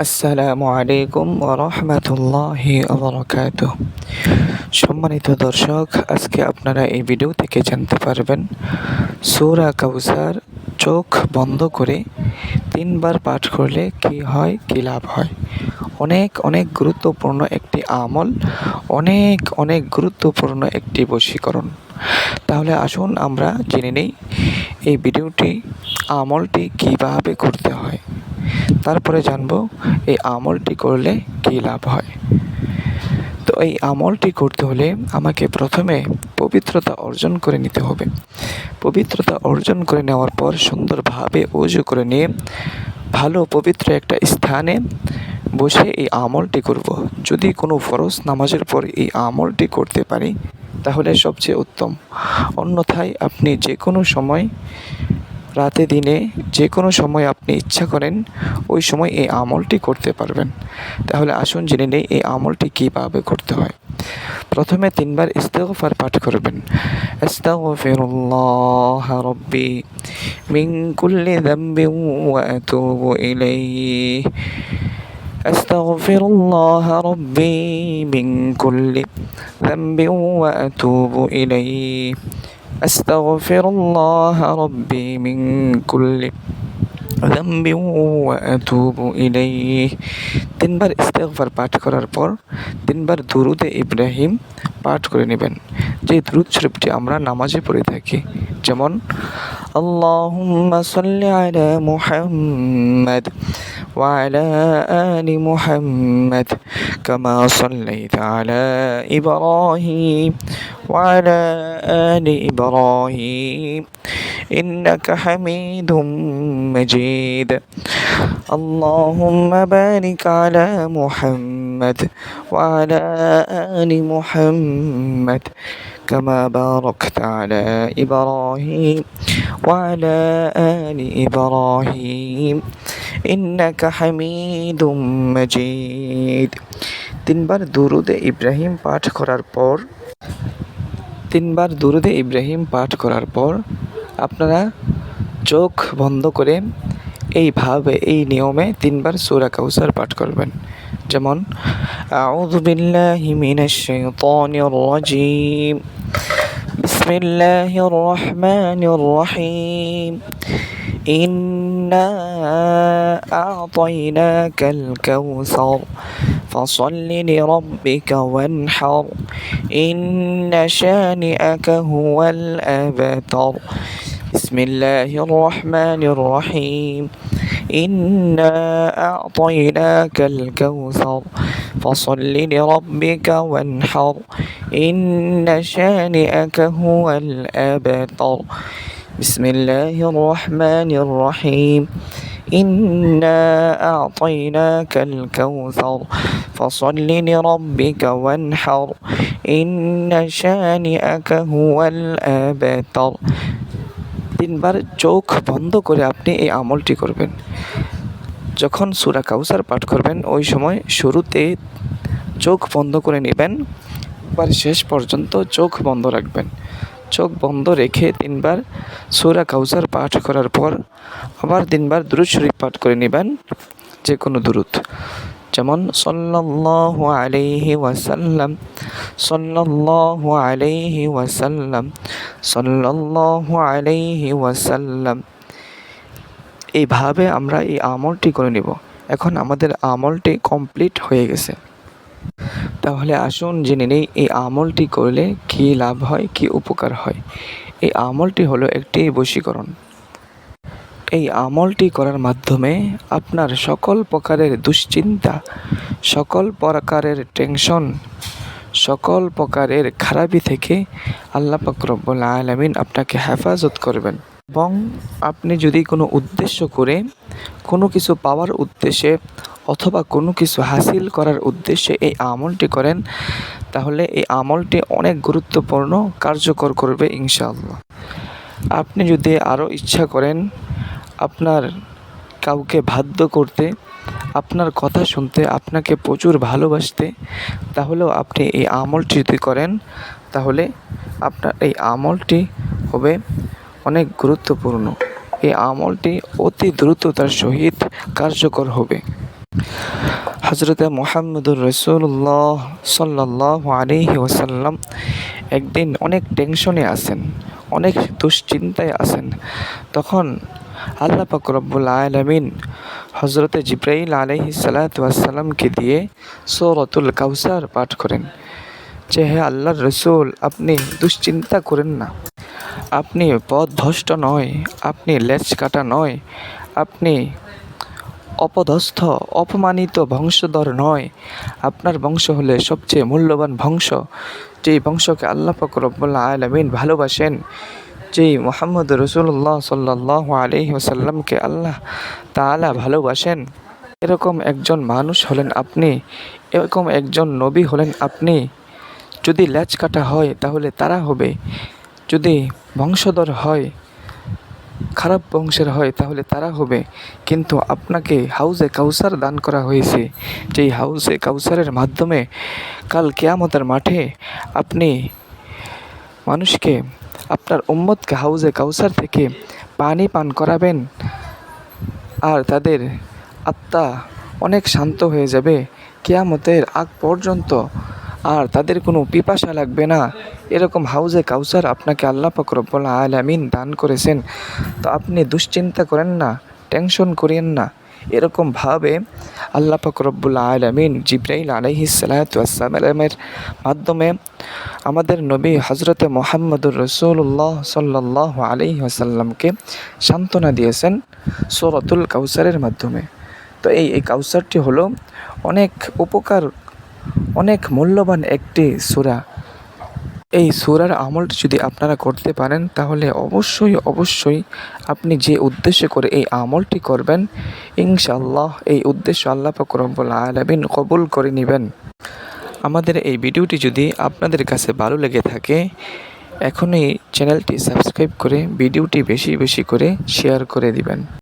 আসসালামু আলাইকুম ওয়া রাহমাতুল্লাহি ওয়া বারাকাতুহু। সম্মানিত দর্শক, আজকে আপনারা এই ভিডিও থেকে জানতে পারবেন সূরা কাউসার চোখ বন্ধ করে ৩ বার পাঠ করলে কি হয়, কি লাভ হয়। অনেক গুরুত্বপূর্ণ একটি আমল, অনেক গুরুত্বপূর্ণ একটি বশীকরণ। তাহলে আসুন আমরা জেনে নেই এই ভিডিওটি আমলটি কিভাবে করতে হয়। তারপরে জানবো এই আমলটি করলে কী লাভ হয়। তো এই আমলটি করতে হলে আমাকে প্রথমে পবিত্রতা অর্জন করে নিতে হবে। পবিত্রতা অর্জন করে নেওয়ার পর সুন্দরভাবে ওযু করে নিয়ে ভালো পবিত্র একটা স্থানে বসে এই আমলটি করব। যদি কোনো ফরজ নামাজের পর এই আমলটি করতে পারি তাহলে সবচেয়ে উত্তম। অন্যথায় আপনি যে কোনো সময়, রাতে দিনে যে কোনো সময় আপনি ইচ্ছা করেন ওই সময় এই আমলটি করতে পারবেন। তাহলে আসুন জেনে নেই এই আমলটি কীভাবে করতে হয়। প্রথমে ৩ বার ইস্তিগফার পাঠ করবেন। আস্তাগফিরুল্লাহ রাব্বি মিন কুল্লি যামবিন ওয়া আতুবু ইলাইহি। আস্তাগফিরুল্লাহ রাব্বি মিন কুল্লি যামবিন ওয়া আতুবু ইলাইহি। আস্তাগফিরুল্লাহ রাব্বি মিন কুল্লি যামবিন ওয়া আতুবু ইলাইহি। ৩ বার ইস্তিগফার পাঠ করার পর ৩ বার দুরূদে ইব্রাহিম পাঠ করে নেবেন। যে দুরূদ শরীফটি আমরা নামাজে পড়ে থাকি, যেমন আল্লাহুম্মা সাল্লি আলা মুহাম্মাদ ওয়া আলা আলি মুহাম্মাদ কামা সাল্লাইতা আলা ইব্রাহিম ওয়া আলা আলি ইব্রাহিম ইন্নাকা হামিদুম মাজিদ। আল্লাহুম্মা বারিক আলা মুহাম্মাদ ওয়া আলা আলি মুহাম্মাদ কামা বারাকতা আলা ইব্রাহিম ওয়া আলা আলি ইব্রাহিম ইন্নাকা হামিদুম মাজিদ। ৩ বার দুরূদে ইব্রাহিম পাঠ করার পর আপনারা চোখ বন্ধ করে এইভাবে, এই নিয়মে ৩ বার সূরা কাউসার পাঠ করবেন। যেমন আউযু বিল্লাহি মিনাশ শাইতানির রাজীম, বিসমিল্লাহির রহমানির রহিম, ইন্না আ'তাইনাকাল কাউসার ফাসাল্লি লিরাব্বিকা ওয়ানহার ইন্না শানি'আকা হুয়াল আবতার। বিসমিল্লাহির রহমানির রহিম, ইন্না আ'তাইনাকাল কাউসার ফাসাল্লি লিরাব্বিকা ওয়ানহার ইন্না শানি'আকা হুয়াল আবতার। বিসমিল্লাহির রহমানির রহিম, ইন্না আ'তাইনাকাল কাউসার ফাসাল্লি লিরাব্বিকা ওয়ানহার ইন্না শানি'আকা হুয়াল আবতার। ৩ বার চোখ বন্ধ করে আপনি এই আমলটি করবেন। যখন সূরা কাউসার পাঠ করবেন ওই সময় শুরুতে চোখ বন্ধ করে নেবেন, একবার শেষ পর্যন্ত চোখ বন্ধ রাখবেন। চোখ বন্ধ রেখে ৩ বার সূরা কাউসার পাঠ করার পর আবার ৩ বার দুরূদ শরীফ পাঠ করে নেবেন, যে কোনো দুরূদ, যেমন সাল্লাল্লাহু আলাইহি ওয়াসাল্লাম, সাল্লাল্লাহু আলাইহি ওয়াসাল্লাম, সাল্লাল্লাহু আলাইহি ওয়াসাল্লাম। এইভাবে আমরা এই আমলটি করে নেব। এখন আমাদের আমলটি কমপ্লিট হয়ে গেছে। তাহলে আসুন জেনে নেই এই আমলটি করলে কী লাভ হয়, কী উপকার হয়। এই আমলটি হলো একটি বশীকরণ। এই আমলটি করার মাধ্যমে আপনার সকল প্রকারের দুশ্চিন্তা, সকল প্রকারের টেনশন, সকল প্রকারের খারাপি থেকে আল্লাহ পাক রব্বুল আলামিন আপনাকে হেফাজত করবেন। এবং আপনি যদি কোনো উদ্দেশ্য করে, কোনো কিছু পাওয়ার উদ্দেশ্যে অথবা কোনো কিছু হাসিল করার উদ্দেশ্যে এই আমলটি করেন, তাহলে এই আমলটি অনেক গুরুত্বপূর্ণ কার্যকর করবে ইনশাআল্লাহ। আপনি যদি আরও ইচ্ছা করেন আপনার কাউকে বাধ্য করতে, আপনার কথা শুনতে, আপনাকে প্রচুর ভালোবাসতে, তাহলেও আপনি এই আমলটি যদি করেন তাহলে আপনার এই আমলটি হবে অনেক গুরুত্বপূর্ণ। এই আমলটি অতি দ্রুততার সহিত কার্যকর হবে। হজরত মুহাম্মদুর রাসূলুল্লাহ সাল্লাল্লাহু আলাইহি ওয়াসাল্লাম একদিন অনেক টেনশনে আছেন, অনেক দুশ্চিন্তায় আছেন। তখন আল্লাহ পাক রব্বুল আলামিন হজরতে জিব্রাইল আলাইহিস সালাতু ওয়াস সালামকে দিয়ে সূরাতুল কাউসার পাঠ করেন যে, হে আল্লাহর রসুল, আপনি দুশ্চিন্তা করেন না, আপনি পথভ্রষ্ট নয়, আপনি লেজ কাটা নয়, আপনি অপদস্থ অপমানিত বংশধর নয়। আপনার বংশ হলে সবচেয়ে মূল্যবান বংশ, যেই বংশকে আল্লাহ পাক রব্বুল আলামিন ভালোবাসেন, যেই মুহাম্মদ রাসূলুল্লাহ সাল্লাল্লাহু আলাইহি ওয়াসাল্লামকে আল্লাহ তাআলা ভালোবাসেন। এরকম একজন মানুষ হলেন আপনি, এরকম একজন নবী হলেন আপনি। যদি লেজ কাটা হয় তাহলে তারা হবে, যদি বংশধর হয়, খারাপ বংশের হয় তাহলে তারা হবে। কিন্তু আপনাকে হাউজে কাউসার দান করা হয়েছে, যেই হাউজে কাউসারের মাধ্যমে কাল কিয়ামতের মাঠে আপনি মানুষকে, আপনার উম্মতকে হাউজে কাউসার থেকে পানি পান করাবেন, আর তাদের আত্মা অনেক শান্ত হয়ে যাবে কিয়ামতের আগ পর্যন্ত, আর তাদের কোনো পিপাসা লাগবে না। এরকম হাউজে কাউসার আপনাকে আল্লাহ পাক রব্বুল আলামিন দান করেছেন। তো আপনি দুশ্চিন্তা করেন না, টেনশন করেন না। এরকমভাবে আল্লাহ পাক রব্বুল আলামিন জিব্রাইল আলাইহিস সালাতু ওয়াস সালামের মাধ্যমে আমাদের নবী হজরতে মুহাম্মদুর রাসূলুল্লাহ সাল্লাল্লাহু আলাইহি ওয়াসাল্লামকে সান্ত্বনা দিয়েছেন সূরাতুল কাউসারের মাধ্যমে। তো এই কাউসারটি হলো অনেক উপকার, অনেক মূল্যবান একটি সূরা। এই সূরার আমলটি যদি আপনারা করতে পারেন তাহলে অবশ্যই আপনি যে উদ্দেশ্য করে এই আমলটি করবেন, ইনশাআল্লাহ এই উদ্দেশ্য আল্লাহ পাক রব্বুল আলামিন কবুল করে নেবেন। আমাদের এই ভিডিওটি যদি আপনাদের কাছে ভালো লেগে থাকে, এখনই চ্যানেলটি সাবস্ক্রাইব করে ভিডিওটি বেশি বেশি করে শেয়ার করে দিবেন।